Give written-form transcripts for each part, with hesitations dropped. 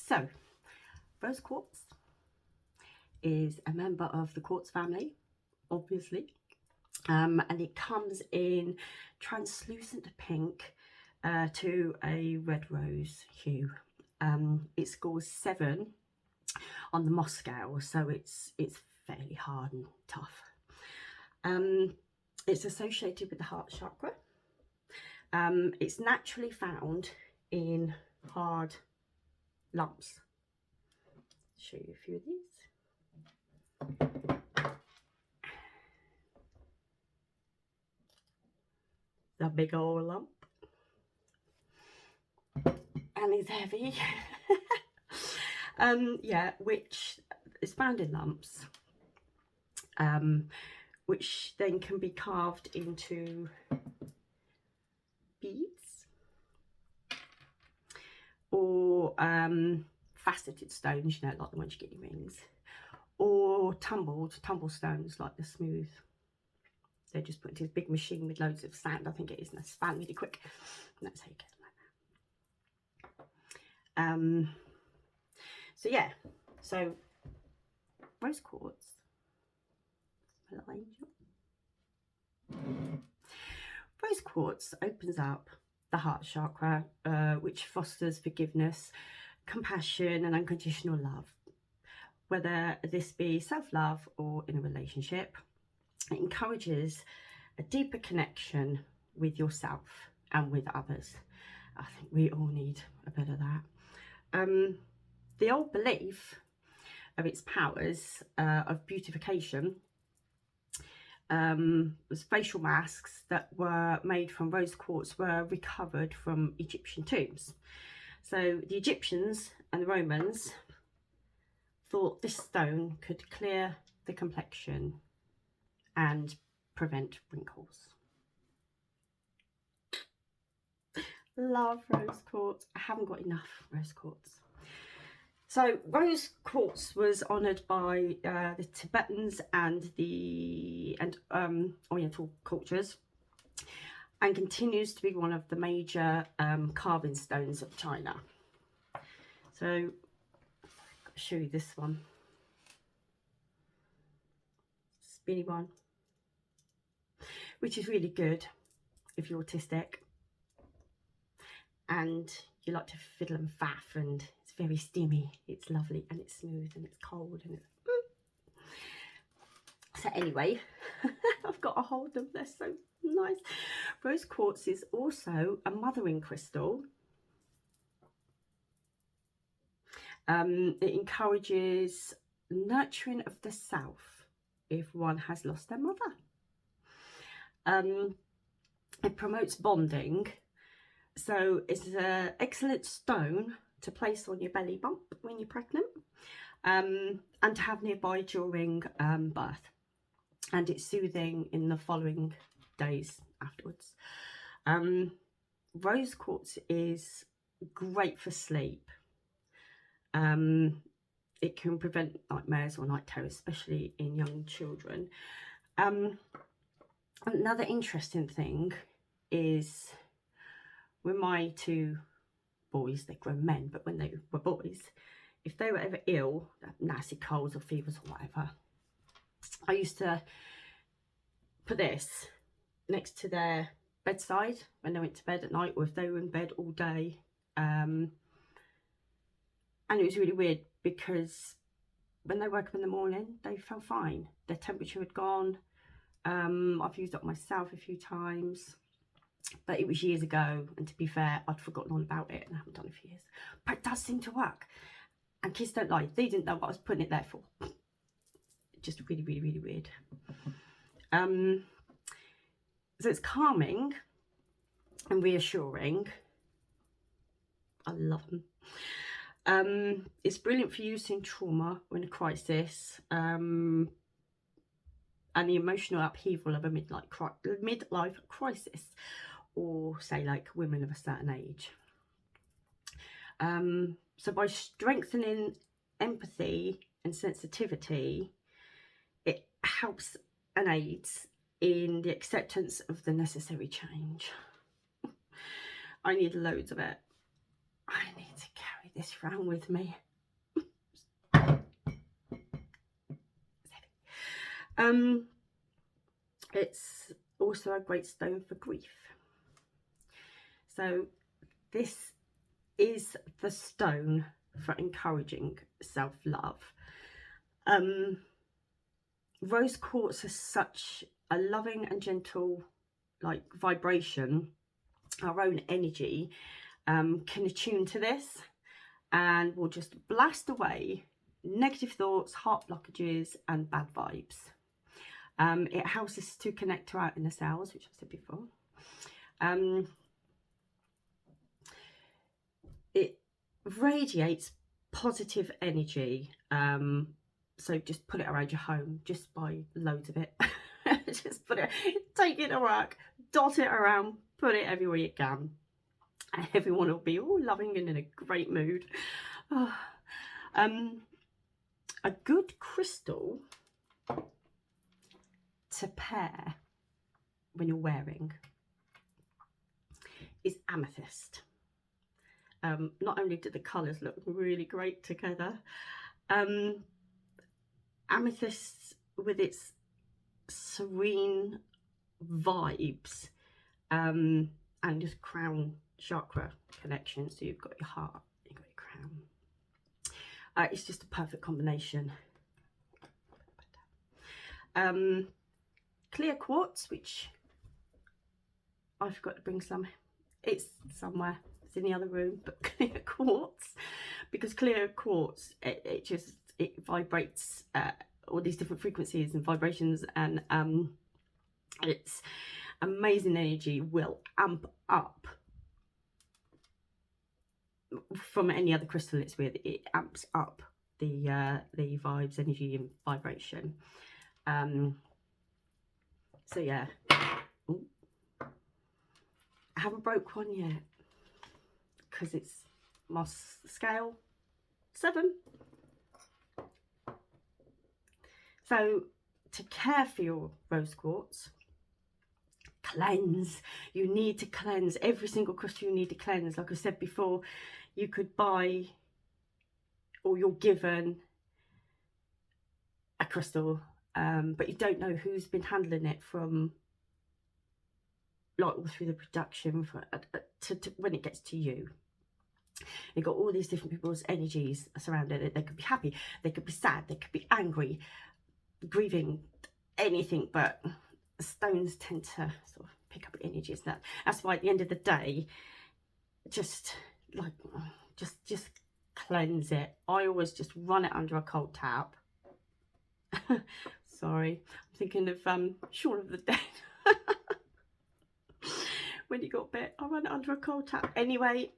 So, rose quartz is a member of the quartz family, obviously, and it comes in translucent pink to a red rose hue. It scores 7 on the Moss scale, so it's fairly hard and tough. It's associated with the heart chakra. It's naturally found in hard lumps. Show you a few of these. The big old lump, and it's heavy. Yeah, which is found in lumps, which then can be carved into beads or faceted stones, you know, like the ones you get in your rings, or tumble stones like the smooth. They're just put into this big machine with loads of sand, I think it is, and that's found really quick. And that's how you get them like that. So yeah, so rose quartz, my little angel. Rose quartz opens up the heart chakra, which fosters forgiveness, compassion and unconditional love, whether this be self-love or in a relationship. It encourages a deeper connection with yourself and with others. I think we all need a bit of that. The old belief of its powers of beautification was facial masks that were made from rose quartz were recovered from Egyptian tombs. So the Egyptians and the Romans thought this stone could clear the complexion and prevent wrinkles. Love rose quartz. I haven't got enough rose quartz. So rose quartz was honoured by the Tibetans and the Oriental cultures, and continues to be one of the major carving stones of China. So I'll show you this one, spinny one, which is really good if you're autistic and you like to fiddle and faff, and it's very steamy, it's lovely, and it's smooth, and it's cold, and it's So anyway, I've got a hold of them, they're so nice. Rose quartz is also a mothering crystal. It encourages nurturing of the self if one has lost their mother. It promotes bonding. So it's an excellent stone to place on your belly bump when you're pregnant, and to have nearby during birth. And it's soothing in the following days afterwards. Rose quartz is great for sleep. It can prevent nightmares or night terrors, especially in young children. Another interesting thing is, with my 2 boys, they're grown men, but when they were boys, if they were ever ill, nasty colds or fevers or whatever, I used to put this next to their bedside when they went to bed at night, or if they were in bed all day. And it was really weird because when they woke up in the morning, they felt fine. Their temperature had gone. I've used it myself a few times, but it was years ago, and to be fair, I'd forgotten all about it and I haven't done it for years. But it does seem to work, and kids don't lie, they didn't know what I was putting it there for. Just really, really, really weird. So it's calming and reassuring. I love them. It's brilliant for use in trauma or in a crisis, and the emotional upheaval of a midlife crisis, or say like women of a certain age. So by strengthening empathy and sensitivity, it helps and aids in the acceptance of the necessary change. I need loads of it. I need to carry carry this around with me. It's also a great stone for grief. So this is the stone for encouraging self-love. Rose quartz has such a loving and gentle like vibration. Our own energy can attune to this and will just blast away negative thoughts, heart blockages and bad vibes. It helps us to connect to our inner selves, which I've said before. It radiates positive energy, so just put it around your home, just buy loads of it. Just put it, take it to work, dot it around, put it everywhere you can, and everyone will be all loving and in a great mood. Oh. A good crystal to pair when you're wearing is amethyst. Not only do the colours look really great together, amethyst with its serene vibes and just crown chakra connection, so you've got your heart, you've got your crown. It's just a perfect combination. Clear quartz, which I forgot to bring some. It's somewhere, it's in the other room, but clear quartz, because clear quartz, it vibrates all these different frequencies and vibrations, and it's amazing energy, will amp up from any other crystal it's with. It amps up the vibes, energy and vibration. So yeah. Ooh. I haven't broke one yet because it's my scale 7. So to care for your rose quartz, cleanse. You need to cleanse. Every single crystal you need to cleanse. Like I said before, you could buy, or you're given a crystal, but you don't know who's been handling it from like all through the production for, to when it gets to you. You've got all these different people's energies surrounding it. They could be happy, they could be sad, they could be angry, grieving, anything, but stones tend to sort of pick up energies. That's why at the end of the day, just cleanse it. I always just run it under a cold tap. Sorry, I'm thinking of Shaun of the Dead. When he got bit, I run it under a cold tap. Anyway,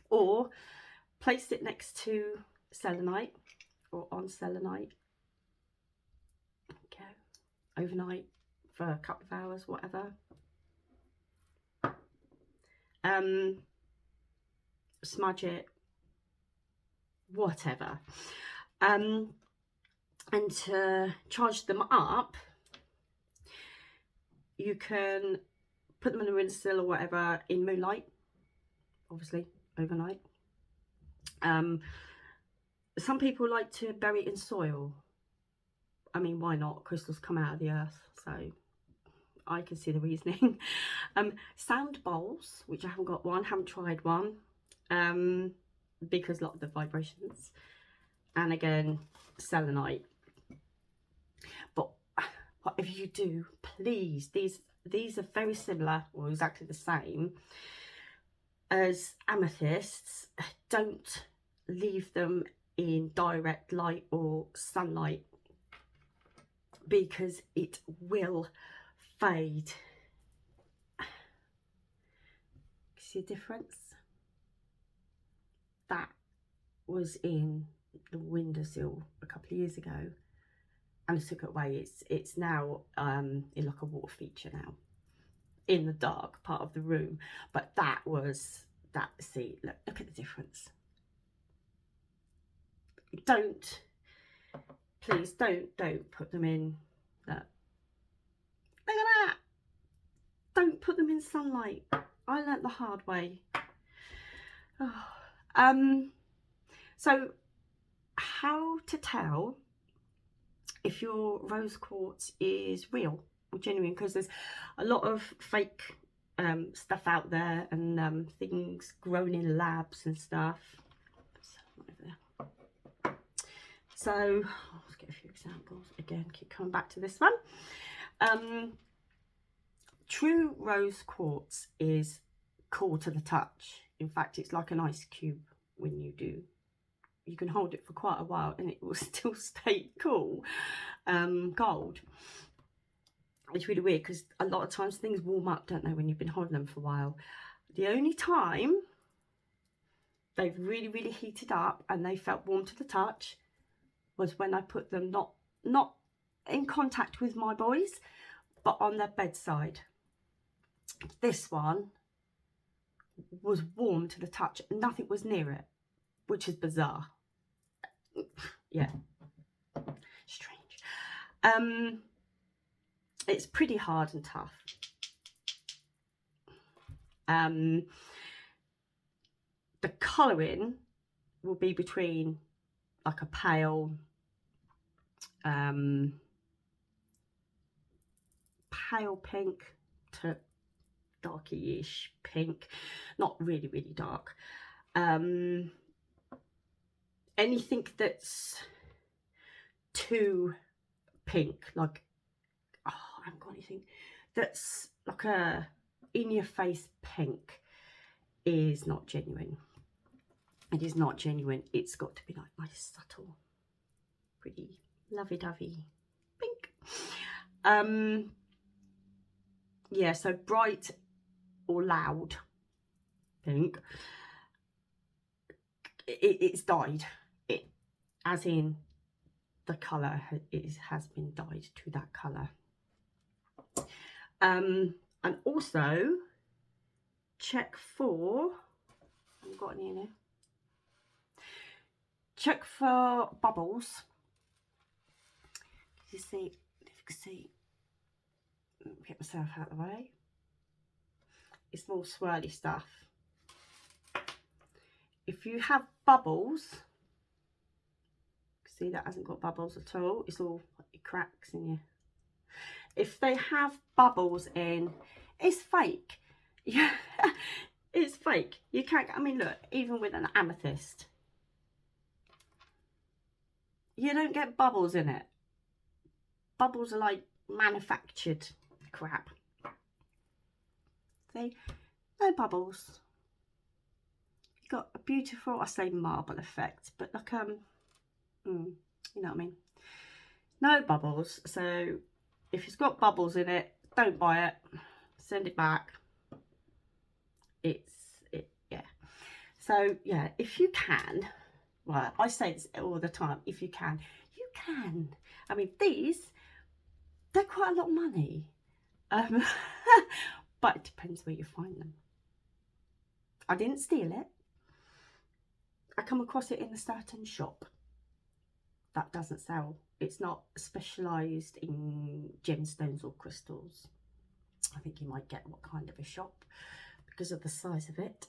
or place it next to selenite or on selenite. Okay, overnight for a couple of hours, whatever. Smudge it, whatever. And to charge them up, you can put them in a windowsill or whatever in moonlight, obviously overnight. Some people like to bury it in soil. I mean, why not? Crystals come out of the earth, so I can see the reasoning. Sound bowls, which I haven't got one, haven't tried one, because a lot of the vibrations. And again, selenite. But whatever you do, please, these are very similar, or exactly the same as amethysts. Don't leave them in direct light or sunlight, because it will fade. See a difference? That was in the windowsill a couple of years ago, and I took it away. It's now in like a water feature now in the dark part of the room. But that was that. See, look at the difference. Please don't put them in that. Look at that. Don't put them in sunlight. I learnt the hard way. Oh, So how to tell if your rose quartz is real or genuine, because there's a lot of fake stuff out there, and things grown in labs and stuff. So let's get a few examples. Again, keep coming back to this one. True rose quartz is cool to the touch. In fact, it's like an ice cube. When you do, you can hold it for quite a while and it will still stay cool. Gold, it's really weird because a lot of times things warm up, don't they, when you've been holding them for a while. The only time they've really heated up and they felt warm to the touch was when I put them not in contact with my boys, but on their bedside. This one was warm to the touch, nothing was near it, which is bizarre. Yeah, strange. It's pretty hard and tough. The colouring will be between like a pale pink to darky-ish pink, not really dark. Anything that's too pink, like, oh, I haven't got anything that's like a in your face pink, is not genuine. It is not genuine. It's got to be like nice, subtle, pretty lovey-dovey pink. Yeah, so bright or loud pink, it's dyed. It, as in the colour has been dyed to that colour. And also check for, I haven't got any in here. Check for bubbles. You see, if you can see, get myself out of the way. It's more swirly stuff. If you have bubbles, see that hasn't got bubbles at all. It's all like cracks in you. If they have bubbles in, it's fake. Yeah, it's fake. You can't. I mean, look, even with an amethyst, you don't get bubbles in it. Bubbles are like manufactured crap. See, no bubbles. You've got a beautiful, I say marble effect, but like you know what I mean. No bubbles. So if it's got bubbles in it, don't buy it. Send it back. Yeah. So yeah, if you can, well, I say this all the time. If you can, you can. I mean, they're quite a lot of money. But it depends where you find them. I didn't steal it. I come across it in a certain shop that doesn't sell. It's not specialised in gemstones or crystals. I think you might get what kind of a shop because of the size of it.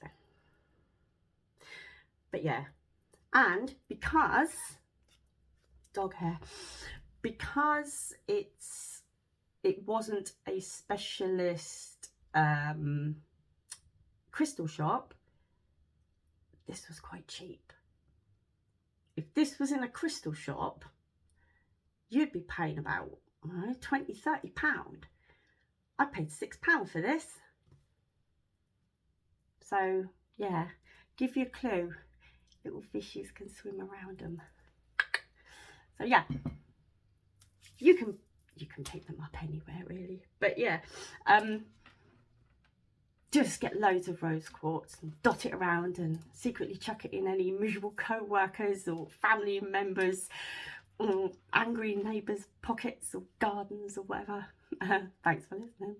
But yeah, and because dog hair, because it wasn't a specialist crystal shop, this was quite cheap. If this was in a crystal shop, you'd be paying about, I don't know, £20–30. I paid £6 for this. So yeah, give you a clue, little fishies can swim around them. So yeah, you can pick them up anywhere really. But yeah, just get loads of rose quartz and dot it around and secretly chuck it in any miserable co-workers or family members or angry neighbours' pockets or gardens or whatever. Thanks for listening.